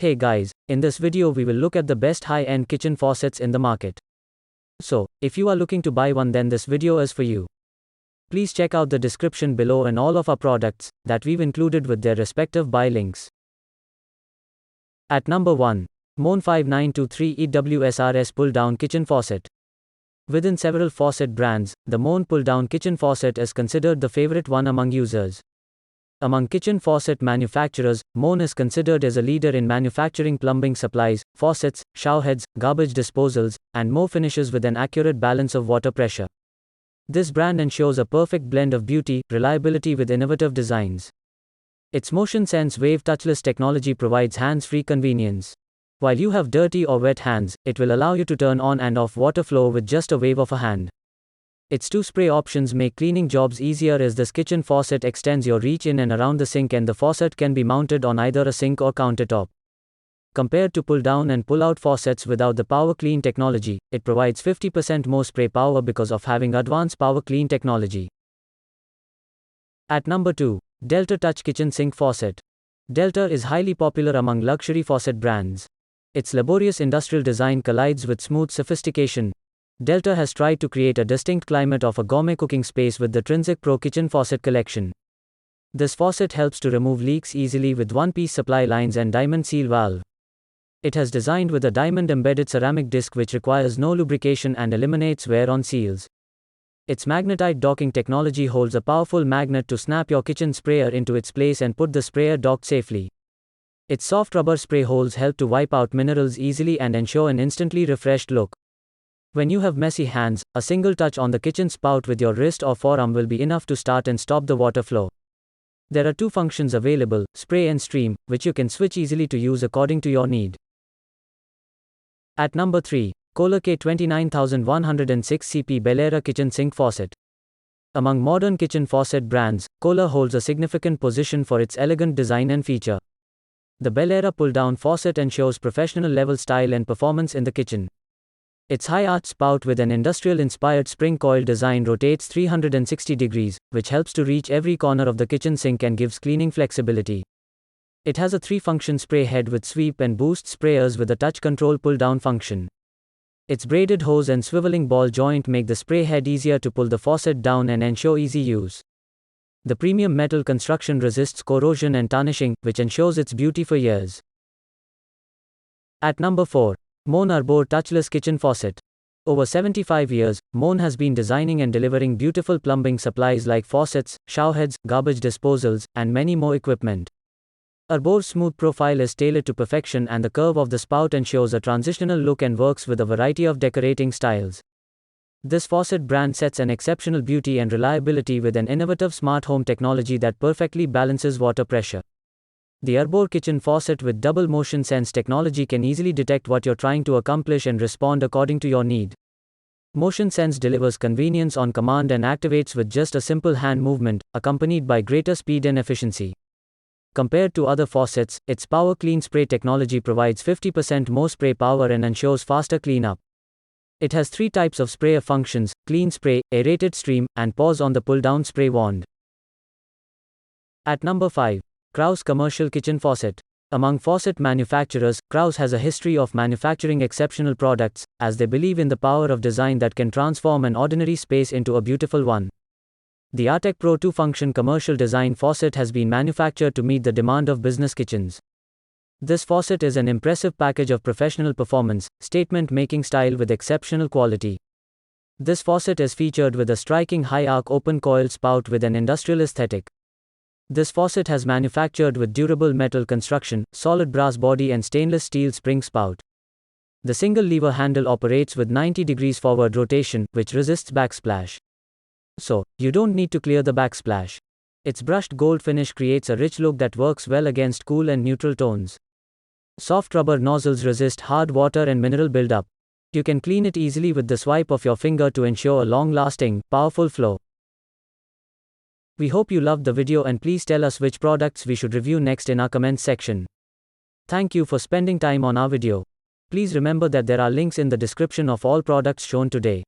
Hey guys, in this video we will look at the best high-end kitchen faucets in the market. So, if you are looking to buy one, then this video is for you. Please check out the description below and all of our products that we've included with their respective buy links. At number 1. Moen 5923 EWSRS Pull-Down Kitchen Faucet. Within several faucet brands, the Moen pull-down kitchen faucet is considered the favorite one among users. Among kitchen faucet manufacturers, Moen is considered as a leader in manufacturing plumbing supplies, faucets, showerheads, garbage disposals, and more finishes with an accurate balance of water pressure. This brand ensures a perfect blend of beauty, reliability with innovative designs. Its Motion Sense Wave Touchless technology provides hands-free convenience. While you have dirty or wet hands, it will allow you to turn on and off water flow with just a wave of a hand. Its two spray options make cleaning jobs easier, as this kitchen faucet extends your reach in and around the sink, and the faucet can be mounted on either a sink or countertop. Compared to pull-down and pull-out faucets without the Power Clean technology, it provides 50% more spray power because of having advanced Power Clean technology. At number 2. Delta Touch Kitchen Sink Faucet. Delta is highly popular among luxury faucet brands. Its laborious industrial design collides with smooth sophistication. Delta has tried to create a distinct climate of a gourmet cooking space with the Trinsic Pro Kitchen Faucet collection. This faucet helps to remove leaks easily with one-piece supply lines and diamond seal valve. It has designed with a diamond-embedded ceramic disc which requires no lubrication and eliminates wear on seals. Its magnetite docking technology holds a powerful magnet to snap your kitchen sprayer into its place and put the sprayer docked safely. Its soft rubber spray holes help to wipe out minerals easily and ensure an instantly refreshed look. When you have messy hands, a single touch on the kitchen spout with your wrist or forearm will be enough to start and stop the water flow. There are two functions available, spray and stream, which you can switch easily to use according to your need. At number 3. Kohler K29106 CP Belera Kitchen Sink Faucet. Among modern kitchen faucet brands, Kohler holds a significant position for its elegant design and feature. The Belera pull-down faucet ensures professional-level style and performance in the kitchen. Its high-arched spout with an industrial-inspired spring coil design rotates 360 degrees, which helps to reach every corner of the kitchen sink and gives cleaning flexibility. It has a 3-function spray head with sweep and boost sprayers with a touch control pull-down function. Its braided hose and swiveling ball joint make the spray head easier to pull the faucet down and ensure easy use. The premium metal construction resists corrosion and tarnishing, which ensures its beauty for years. At number 4. Moen Arbor Touchless Kitchen Faucet. Over 75 years, Moen has been designing and delivering beautiful plumbing supplies like faucets, showerheads, garbage disposals, and many more equipment. Arbor's smooth profile is tailored to perfection, and the curve of the spout ensures a transitional look and works with a variety of decorating styles. This faucet brand sets an exceptional beauty and reliability with an innovative smart home technology that perfectly balances water pressure. The Arbor kitchen faucet with double motion sense technology can easily detect what you're trying to accomplish and respond according to your need. Motion sense delivers convenience on command and activates with just a simple hand movement, accompanied by greater speed and efficiency. Compared to other faucets, its Power Clean spray technology provides 50% more spray power and ensures faster cleanup. It has 3 types of sprayer functions: clean spray, aerated stream, and pause on the pull-down spray wand. At number 5. Kraus Commercial Kitchen Faucet. Among faucet manufacturers, Kraus has a history of manufacturing exceptional products, as they believe in the power of design that can transform an ordinary space into a beautiful one. The Artec Pro 2-function commercial design faucet has been manufactured to meet the demand of business kitchens. This faucet is an impressive package of professional performance, statement-making style with exceptional quality. This faucet is featured with a striking high-arc open-coil spout with an industrial aesthetic. This faucet has manufactured with durable metal construction, solid brass body and stainless steel spring spout. The single lever handle operates with 90 degrees forward rotation, which resists backsplash. So, you don't need to clear the backsplash. Its brushed gold finish creates a rich look that works well against cool and neutral tones. Soft rubber nozzles resist hard water and mineral buildup. You can clean it easily with the swipe of your finger to ensure a long-lasting, powerful flow. We hope you loved the video, and please tell us which products we should review next in our comments section. Thank you for spending time on our video. Please remember that there are links in the description of all products shown today.